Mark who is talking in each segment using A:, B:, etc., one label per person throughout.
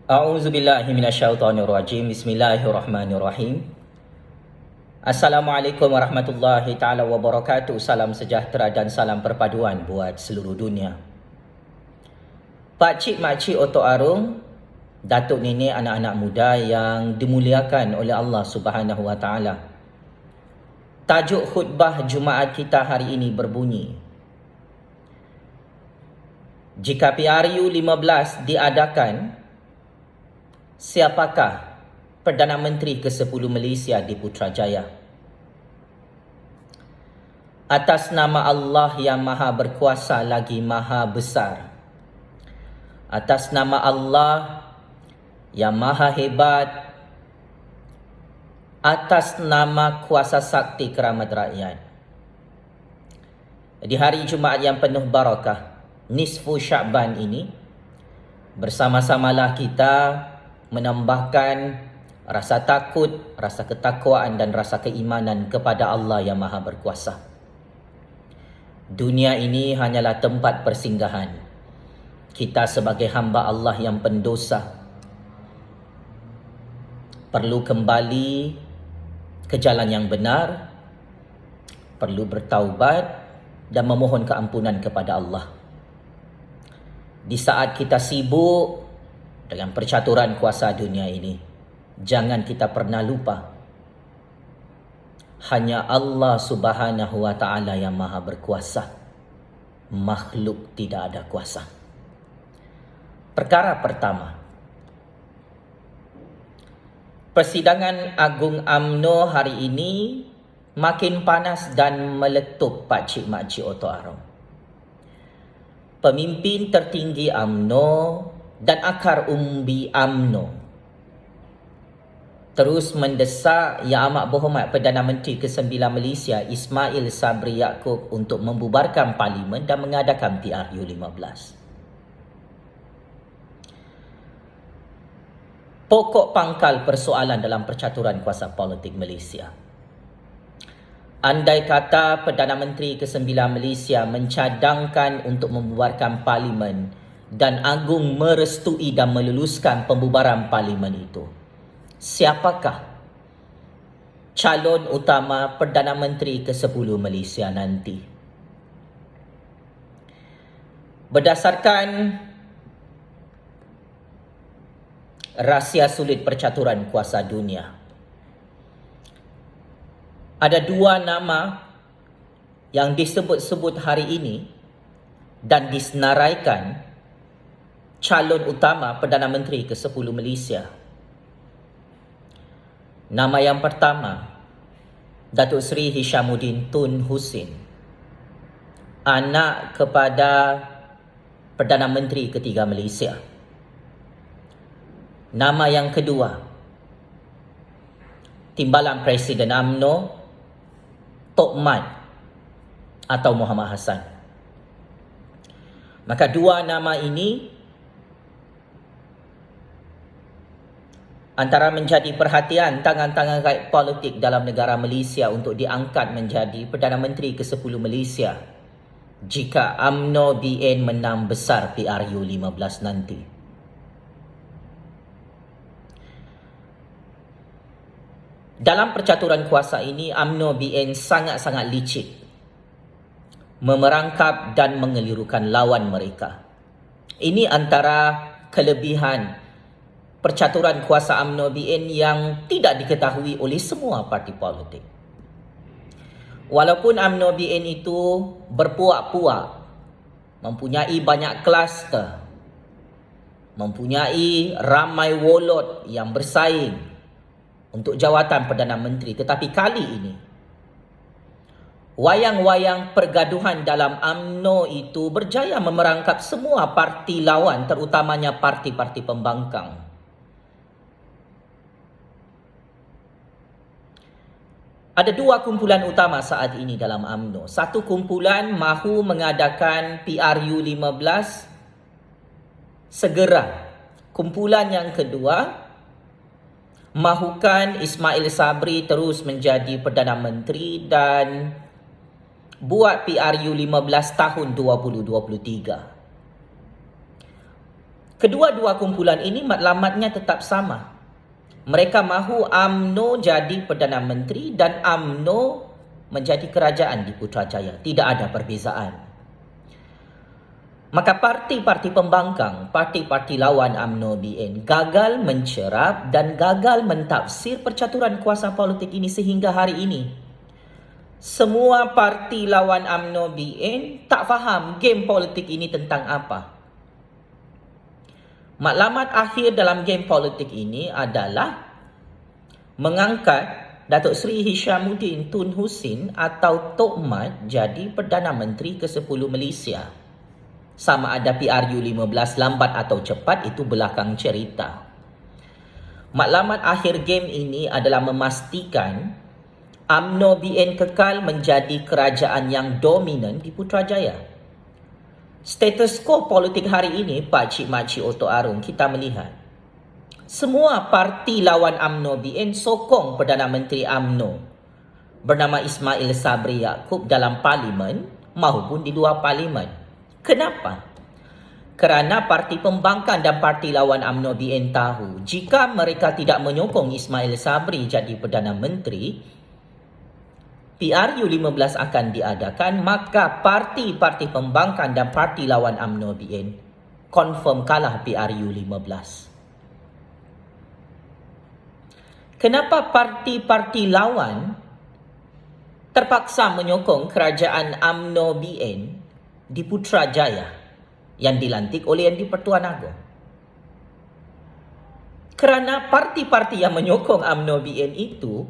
A: A'udzubillahi minasyaitonirrajim. Bismillahirrahmanirrahim. Assalamualaikum warahmatullahi taala wabarakatuh. Salam sejahtera dan salam perpaduan buat seluruh dunia. Pak cik, mak cik, Otok Arung, datuk nenek, anak-anak muda yang dimuliakan oleh Allah Subhanahu wa taala. Tajuk khutbah Jumaat kita hari ini berbunyi, jika PRU 15 diadakan, siapakah Perdana Menteri ke-10 Malaysia di Putrajaya? Atas nama Allah yang Maha Berkuasa lagi Maha Besar, atas nama Allah yang Maha Hebat, atas nama kuasa sakti keramat rakyat, di hari Jumaat yang penuh barakah, nisfu Sya'ban ini, bersama-samalah kita menambahkan rasa takut, rasa ketakwaan dan rasa keimanan kepada Allah yang Maha Berkuasa. Dunia ini hanyalah tempat persinggahan. Kita sebagai hamba Allah yang pendosa perlu kembali ke jalan yang benar, perlu bertaubat dan memohon keampunan kepada Allah. Di saat kita sibuk dengan percaturan kuasa dunia ini, jangan kita pernah lupa, hanya Allah Subhanahu wa taala yang Maha Berkuasa. Makhluk tidak ada kuasa. Perkara pertama, persidangan Agung UMNO hari ini makin panas dan meletup, Pak cik, mak cik, Otok Arung. Pemimpin tertinggi UMNO dan akar umbi UMNO terus mendesak Yang Amat Berhormat Perdana Menteri ke-9 Malaysia Ismail Sabri Yaakob untuk membubarkan parlimen dan mengadakan PRU 15. Pokok pangkal persoalan dalam percaturan kuasa politik Malaysia, andai kata Perdana Menteri ke-9 Malaysia mencadangkan untuk membubarkan parlimen dan Agung merestui dan meluluskan pembubaran parlimen itu, siapakah calon utama Perdana Menteri ke-10 Malaysia nanti? Berdasarkan rahsia sulit percaturan kuasa dunia, ada dua nama yang disebut-sebut hari ini dan disenaraikan calon utama Perdana Menteri ke-10 Malaysia. Nama yang pertama, Datuk Seri Hishamuddin Tun Hussein, anak kepada Perdana Menteri ketiga Malaysia. Nama yang kedua, Timbalan Presiden UMNO Tok Mat atau Muhammad Hassan. Maka dua nama ini antara menjadi perhatian tangan-tangan gaib politik dalam negara Malaysia untuk diangkat menjadi Perdana Menteri ke-10 Malaysia jika UMNO BN menang besar PRU 15 nanti. Dalam percaturan kuasa ini, UMNO BN sangat-sangat licik memerangkap dan mengelirukan lawan mereka. Ini antara kelebihan percaturan kuasa UMNO BN yang tidak diketahui oleh semua parti politik. Walaupun UMNO BN itu berpuak-puak, mempunyai banyak kluster, mempunyai ramai wolot yang bersaing untuk jawatan Perdana Menteri, tetapi kali ini wayang-wayang pergaduhan dalam UMNO itu berjaya memerangkap semua parti lawan, terutamanya parti-parti pembangkang. Ada dua kumpulan utama saat ini dalam UMNO. Satu kumpulan mahu mengadakan PRU 15 segera. Kumpulan yang kedua mahukan Ismail Sabri terus menjadi Perdana Menteri dan buat PRU 15 tahun 2023. Kedua-dua kumpulan ini matlamatnya tetap sama. Mereka mahu UMNO jadi Perdana Menteri dan UMNO menjadi kerajaan di Putrajaya. Tidak ada perbezaan. Maka parti-parti pembangkang, parti-parti lawan UMNO BN gagal mencerap dan gagal mentafsir percaturan kuasa politik ini sehingga hari ini. Semua parti lawan UMNO BN tak faham game politik ini tentang apa. Matlamat akhir dalam game politik ini adalah mengangkat Datuk Seri Hishamuddin Tun Hussein atau Tok Mat jadi Perdana Menteri ke-10 Malaysia. Sama ada PRU 15 lambat atau cepat itu belakang cerita. Matlamat akhir game ini adalah memastikan UMNO BN kekal menjadi kerajaan yang dominan di Putrajaya. Status quo politik hari ini, Pak Cik Mak Cik Oto Arung, kita melihat semua parti lawan UMNO BN sokong Perdana Menteri UMNO bernama Ismail Sabri Yaakob dalam parlimen maupun di luar parlimen. Kenapa? Kerana parti pembangkang dan parti lawan UMNO BN tahu jika mereka tidak menyokong Ismail Sabri jadi Perdana Menteri, PRU 15 akan diadakan, maka parti-parti pembangkang dan parti lawan UMNO BN confirm kalah PRU 15. Kenapa parti-parti lawan terpaksa menyokong kerajaan UMNO BN di Putrajaya yang dilantik oleh Yang di-Pertuan Agong? Kerana parti-parti yang menyokong UMNO BN itu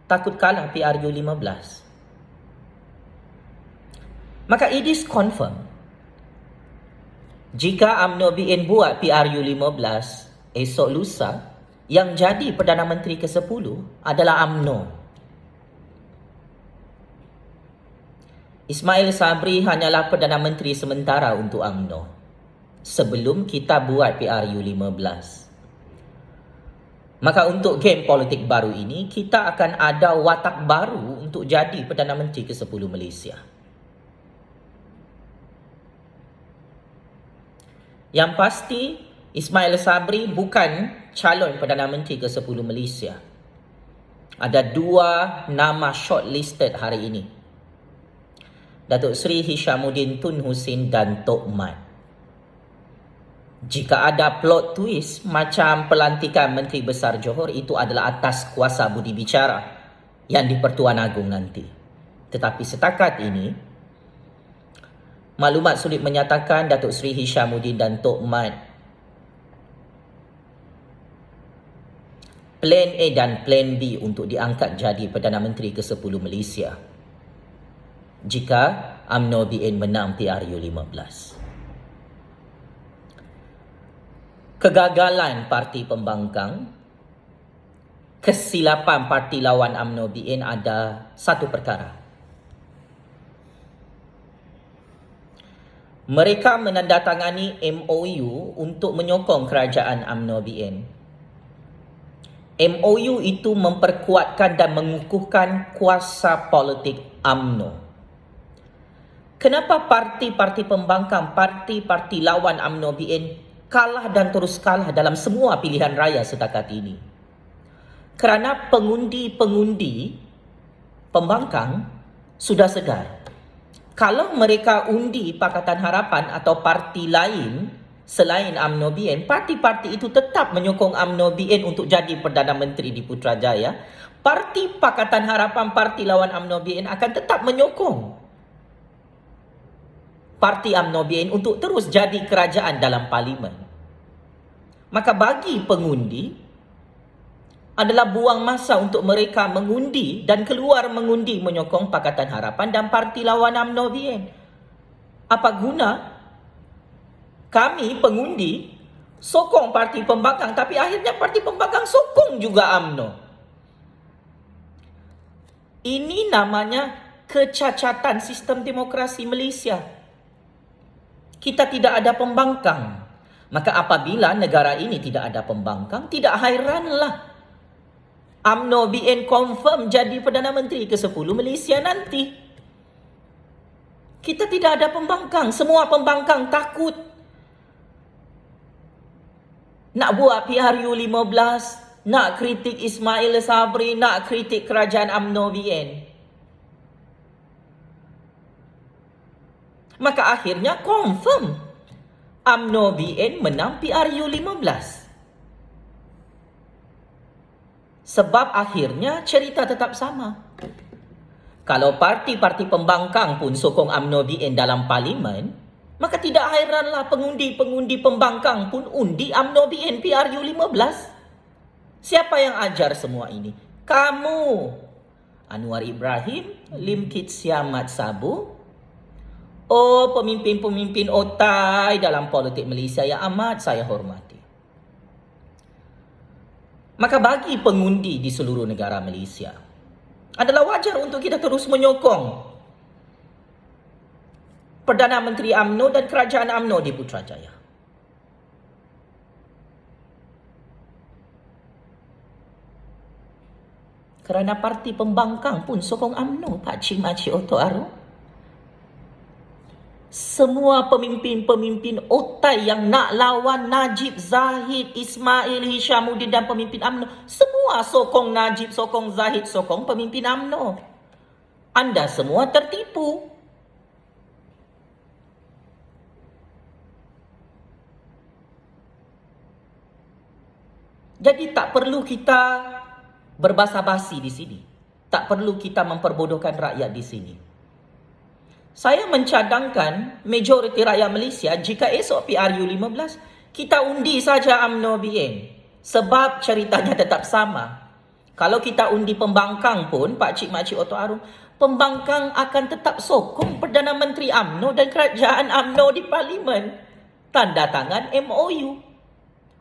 A: takut kalah PRU 15. Maka it is confirmed jika UMNO BN buat PRU 15 esok lusa, yang jadi Perdana Menteri ke-10 adalah UMNO. Ismail Sabri hanyalah Perdana Menteri sementara untuk UMNO sebelum kita buat PRU 15. Maka untuk game politik baru ini, kita akan ada watak baru untuk jadi Perdana Menteri ke-10 Malaysia. Yang pasti, Ismail Sabri bukan calon Perdana Menteri ke-10 Malaysia. Ada dua nama shortlisted hari ini. Datuk Seri Hishamuddin Tun Hussein dan Tok Mat. Jika ada plot twist macam pelantikan Menteri Besar Johor, itu adalah atas kuasa budi bicara Yang di-Pertuan Agong nanti. Tetapi setakat ini, maklumat sulit menyatakan Datuk Seri Hishamuddin dan Tok Mat Plan A dan Plan B untuk diangkat jadi Perdana Menteri ke-10 Malaysia jika UMNO BN menang PRU 15. Kegagalan parti pembangkang, kesilapan parti lawan UMNO BN ada satu perkara. Mereka menandatangani MOU untuk menyokong kerajaan UMNO BN. MOU itu memperkuatkan dan mengukuhkan kuasa politik UMNO. Kenapa parti-parti pembangkang, parti-parti lawan UMNO BN kalah dan terus kalah dalam semua pilihan raya setakat ini? Kerana pengundi-pengundi pembangkang sudah sedar. Kalau mereka undi Pakatan Harapan atau parti lain selain UMNO BN, parti-parti itu tetap menyokong UMNO BN untuk jadi Perdana Menteri di Putrajaya. Parti Pakatan Harapan, parti lawan UMNO BN akan tetap menyokong parti UMNO BN untuk terus jadi kerajaan dalam parlimen. Maka bagi pengundi adalah buang masa untuk mereka mengundi dan keluar mengundi menyokong Pakatan Harapan dan parti lawan UMNO BN. Apa guna kami pengundi sokong parti pembangkang tapi akhirnya parti pembangkang sokong juga UMNO? Ini namanya kecacatan sistem demokrasi Malaysia. Kita tidak ada pembangkang. Maka apabila negara ini tidak ada pembangkang, tidak hairanlah UMNO BN confirm jadi Perdana Menteri ke-10 Malaysia nanti. Kita tidak ada pembangkang. Semua pembangkang takut nak buat PRU 15, nak kritik Ismail Sabri, nak kritik kerajaan UMNO BN. Maka akhirnya confirm UMNO BN menang PRU 15. Sebab akhirnya cerita tetap sama. Kalau parti-parti pembangkang pun sokong UMNO BN dalam parlimen, maka tidak hairanlah pengundi-pengundi pembangkang pun undi UMNO BN PRU 15. Siapa yang ajar semua ini? Kamu. Anwar Ibrahim, Lim Kit Siamat Sabu. Oh, pemimpin-pemimpin otai dalam politik Malaysia yang amat saya hormati. Maka bagi pengundi di seluruh negara Malaysia, adalah wajar untuk kita terus menyokong Perdana Menteri UMNO dan Kerajaan UMNO di Putrajaya. Kerana parti pembangkang pun sokong UMNO, Pak Cik Makcik Oto Aru. Semua pemimpin-pemimpin otai yang nak lawan Najib, Zahid, Ismail, Hishamuddin dan pemimpin UMNO, semua sokong Najib, sokong Zahid, sokong pemimpin UMNO. Anda semua tertipu. Jadi tak perlu kita berbasa-basi di sini. Tak perlu kita memperbodohkan rakyat di sini. Saya mencadangkan majoriti rakyat Malaysia, jika esok PRU 15, kita undi saja UMNO BN. Sebab ceritanya tetap sama. Kalau kita undi pembangkang pun, Pak Cik Makcik Oto Arum, pembangkang akan tetap sokong Perdana Menteri UMNO dan Kerajaan UMNO di Parlimen. Tanda tangan MOU.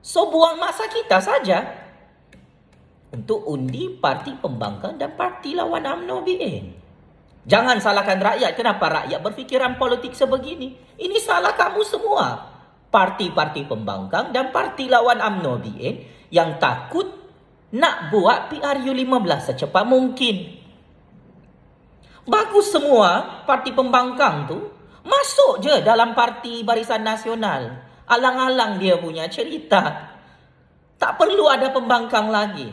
A: So, buang masa kita saja untuk undi parti pembangkang dan parti lawan UMNO BN. Jangan salahkan rakyat. Kenapa rakyat berfikiran politik sebegini? Ini salah kamu semua. Parti-parti pembangkang dan parti lawan UMNO BN yang takut nak buat PRU 15 secepat mungkin. Bagus semua parti pembangkang tu masuk je dalam Parti Barisan Nasional. Alang-alang dia punya cerita. Tak perlu ada pembangkang lagi.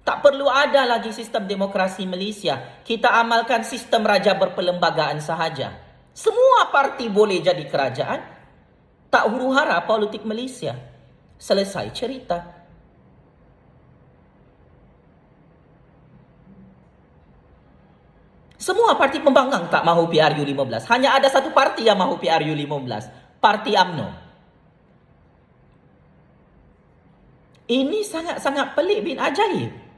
A: Tak perlu ada lagi sistem demokrasi Malaysia. Kita amalkan sistem raja berperlembagaan sahaja. Semua parti boleh jadi kerajaan. Tak huru-hara politik Malaysia. Selesai cerita. Semua parti pembangkang tak mahu PRU 15. Hanya ada satu parti yang mahu PRU 15. Parti UMNO. Ini sangat-sangat pelik bin ajaib.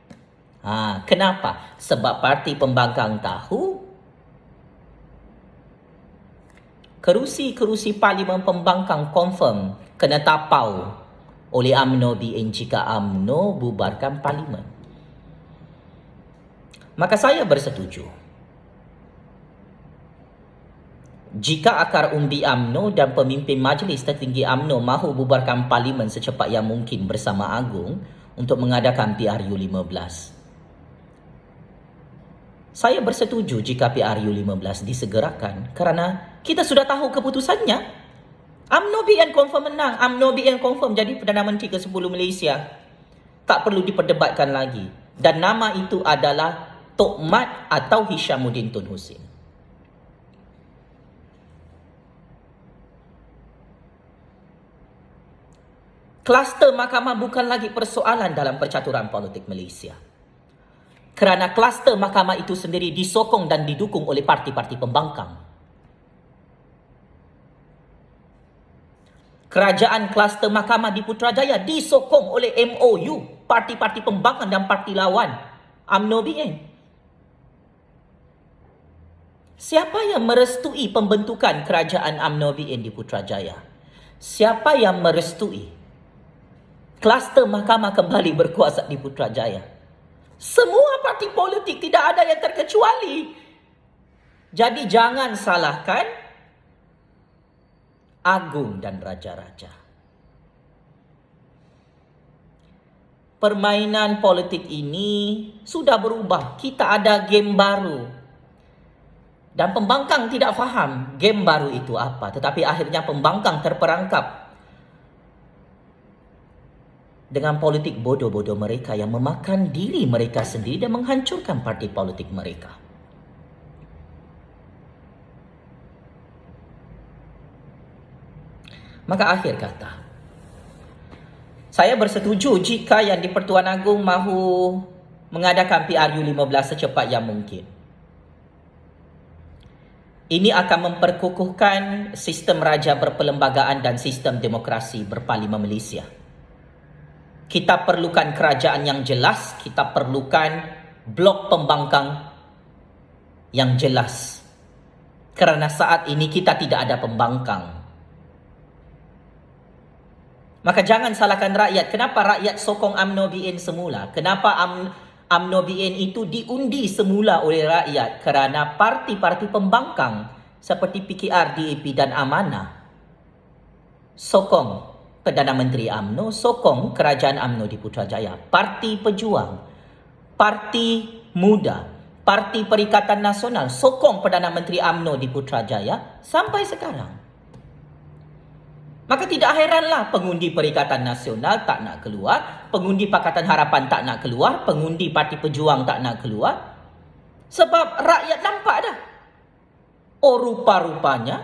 A: Kenapa? Sebab parti pembangkang tahu kerusi-kerusi parlimen pembangkang confirm kena tapau oleh UMNO BN jika UMNO bubarkan parlimen. Maka saya bersetuju. Jika akar umbi UMNO dan pemimpin majlis tertinggi UMNO mahu bubarkan parlimen secepat yang mungkin bersama Agung untuk mengadakan PRU 15. Saya bersetuju jika PRU 15 disegerakan kerana kita sudah tahu keputusannya. UMNO BN confirm menang. UMNO BN confirm jadi Perdana Menteri ke-10 Malaysia. Tak perlu diperdebatkan lagi. Dan nama itu adalah Tok Mat atau Hishamuddin Tun Hussein. Kluster mahkamah bukan lagi persoalan dalam percaturan politik Malaysia. Kerana kluster mahkamah itu sendiri disokong dan didukung oleh parti-parti pembangkang. Kerajaan kluster mahkamah di Putrajaya disokong oleh MOU, parti-parti pembangkang dan parti lawan UMNO BN. Siapa yang merestui pembentukan kerajaan UMNO BN di Putrajaya? Siapa yang merestui kluster mahkamah kembali berkuasa di Putrajaya? Semua parti politik, tidak ada yang terkecuali. Jadi jangan salahkan Agung dan raja-raja. Permainan politik ini sudah berubah. Kita ada game baru. Dan pembangkang tidak faham game baru itu apa. Tetapi akhirnya pembangkang terperangkap dengan politik bodoh-bodoh mereka yang memakan diri mereka sendiri dan menghancurkan parti politik mereka. Maka akhir kata, saya bersetuju jika yang di-Pertuan Agong mahu mengadakan PRU 15 secepat yang mungkin. Ini akan memperkukuhkan sistem raja berperlembagaan dan sistem demokrasi berparlimen Malaysia. Kita perlukan kerajaan yang jelas, kita perlukan blok pembangkang yang jelas. Kerana saat ini kita tidak ada pembangkang. Maka jangan salahkan rakyat. Kenapa rakyat sokong UMNO BN semula? Kenapa UMNO BN itu diundi semula oleh rakyat? Kerana parti-parti pembangkang seperti PKR, DAP dan Amanah sokong Perdana Menteri UMNO, sokong kerajaan UMNO di Putrajaya. Parti Pejuang, Parti Muda, Parti Perikatan Nasional sokong Perdana Menteri UMNO di Putrajaya sampai sekarang. Maka tidak heranlah pengundi Perikatan Nasional tak nak keluar, pengundi Pakatan Harapan tak nak keluar, pengundi Parti Pejuang tak nak keluar. Sebab rakyat nampak dah. Oh, rupa-rupanya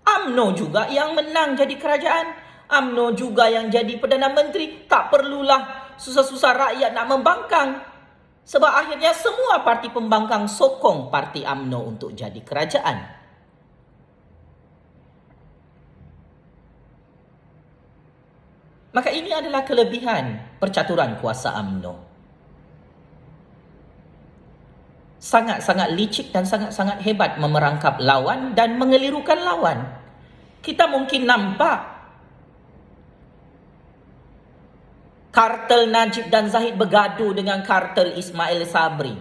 A: UMNO juga yang menang jadi kerajaan. UMNO juga yang jadi Perdana Menteri. Tak perlulah susah-susah rakyat nak membangkang. Sebab akhirnya semua parti pembangkang sokong parti UMNO untuk jadi kerajaan. Maka ini adalah kelebihan percaturan kuasa UMNO. Sangat-sangat licik dan sangat-sangat hebat memerangkap lawan dan mengelirukan lawan. Kita mungkin nampak kartel Najib dan Zahid bergaduh dengan kartel Ismail Sabri.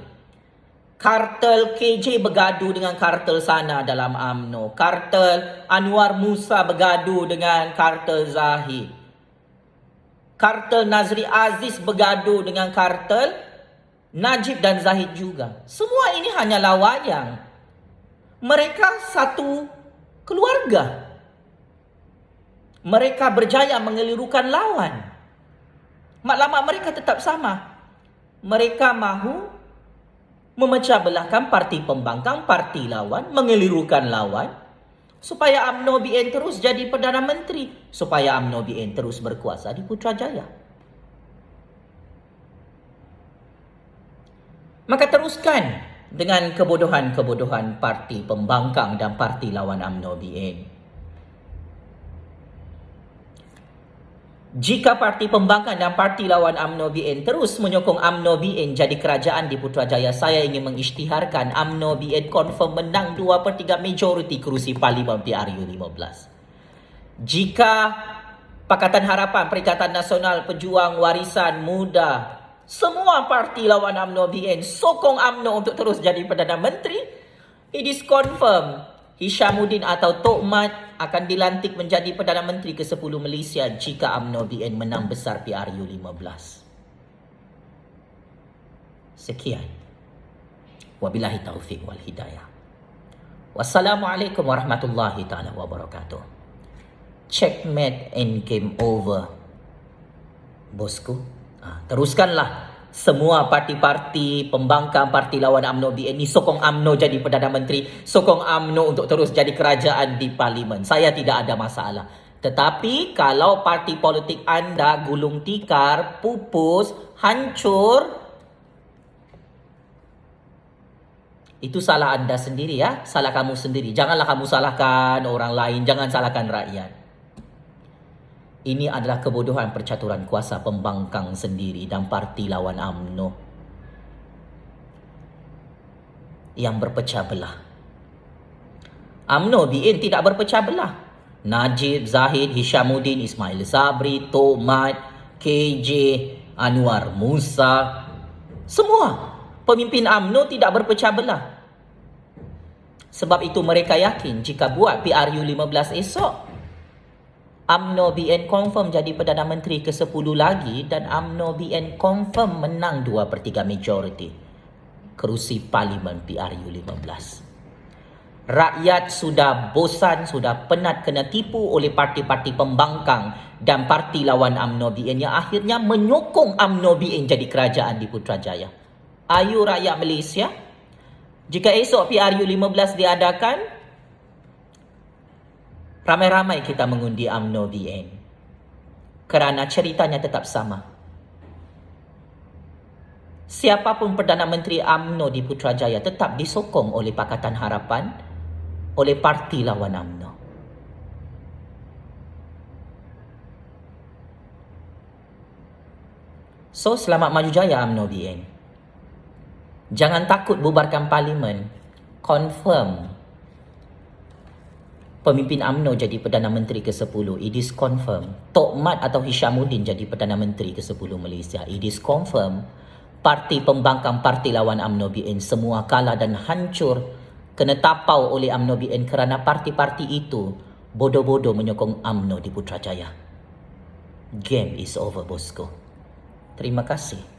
A: Kartel KJ bergaduh dengan kartel Sana dalam UMNO. Kartel Anwar Musa bergaduh dengan kartel Zahid. Kartel Nazri Aziz bergaduh dengan kartel Najib dan Zahid juga. Semua ini hanyalah wayang. Mereka satu keluarga. Mereka berjaya mengelirukan lawan. Matlamat mereka tetap sama. Mereka mahu memecah belahkan parti pembangkang, parti lawan, mengelirukan lawan, supaya UMNO BN terus jadi Perdana Menteri, supaya UMNO BN terus berkuasa di Putrajaya. Maka teruskan dengan kebodohan-kebodohan parti pembangkang dan parti lawan UMNO BN. Jika parti pembangkang dan parti lawan UMNO BN terus menyokong UMNO BN jadi kerajaan di Putrajaya, saya ingin mengisytiharkan UMNO BN confirm menang 2/3 majoriti kerusi Parlimen PRU 15. Jika Pakatan Harapan, Perikatan Nasional, Pejuang, Warisan, Muda, semua parti lawan UMNO BN sokong UMNO untuk terus jadi Perdana Menteri, it is confirm Hishamuddin atau Tok Mat akan dilantik menjadi Perdana Menteri ke-10 Malaysia jika UMNO BN menang besar PRU 15. Sekian. Wabillahi taufiq wal hidayah. Wassalamualaikum warahmatullahi taala wabarakatuh. Checkmate and game over. Bosku, teruskanlah. Semua parti-parti pembangkang, parti lawan UMNO BN ni sokong UMNO jadi Perdana Menteri, sokong UMNO untuk terus jadi kerajaan di Parlimen. Saya tidak ada masalah. Tetapi kalau parti politik anda gulung tikar, pupus, hancur, itu salah anda sendiri ya. Salah kamu sendiri. Janganlah kamu salahkan orang lain, jangan salahkan rakyat. Ini adalah kebodohan percaturan kuasa pembangkang sendiri dan parti lawan UMNO yang berpecah belah. UMNO BN tidak berpecah belah. Najib, Zahid, Hishamuddin, Ismail Sabri, Tok Mat, KJ, Anwar Musa, semua pemimpin UMNO tidak berpecah belah. Sebab itu mereka yakin jika buat PRU 15 esok, UMNO BN confirm jadi Perdana Menteri ke-10 lagi dan UMNO BN confirm menang 2/3 majoriti kerusi Parlimen PRU 15. Rakyat sudah bosan, sudah penat kena tipu oleh parti-parti pembangkang dan parti lawan UMNO BN yang akhirnya menyokong UMNO BN jadi kerajaan di Putrajaya. Ayo rakyat Malaysia, jika esok PRU 15 diadakan, ramai-ramai kita mengundi UMNO BN. Kerana ceritanya tetap sama. Siapapun Perdana Menteri UMNO di Putrajaya tetap disokong oleh Pakatan Harapan, oleh parti lawan UMNO. So, selamat maju jaya UMNO BN. Jangan takut bubarkan parlimen. Confirm pemimpin UMNO jadi Perdana Menteri ke-10. It is confirm. Tok Mat atau Hishamuddin jadi Perdana Menteri ke-10 Malaysia. It is confirm. Parti pembangkang parti lawan UMNO BN semua kalah dan hancur, kena tapau oleh UMNO BN kerana parti-parti itu bodoh-bodoh menyokong UMNO di Putrajaya. Game is over, bosku. Terima kasih.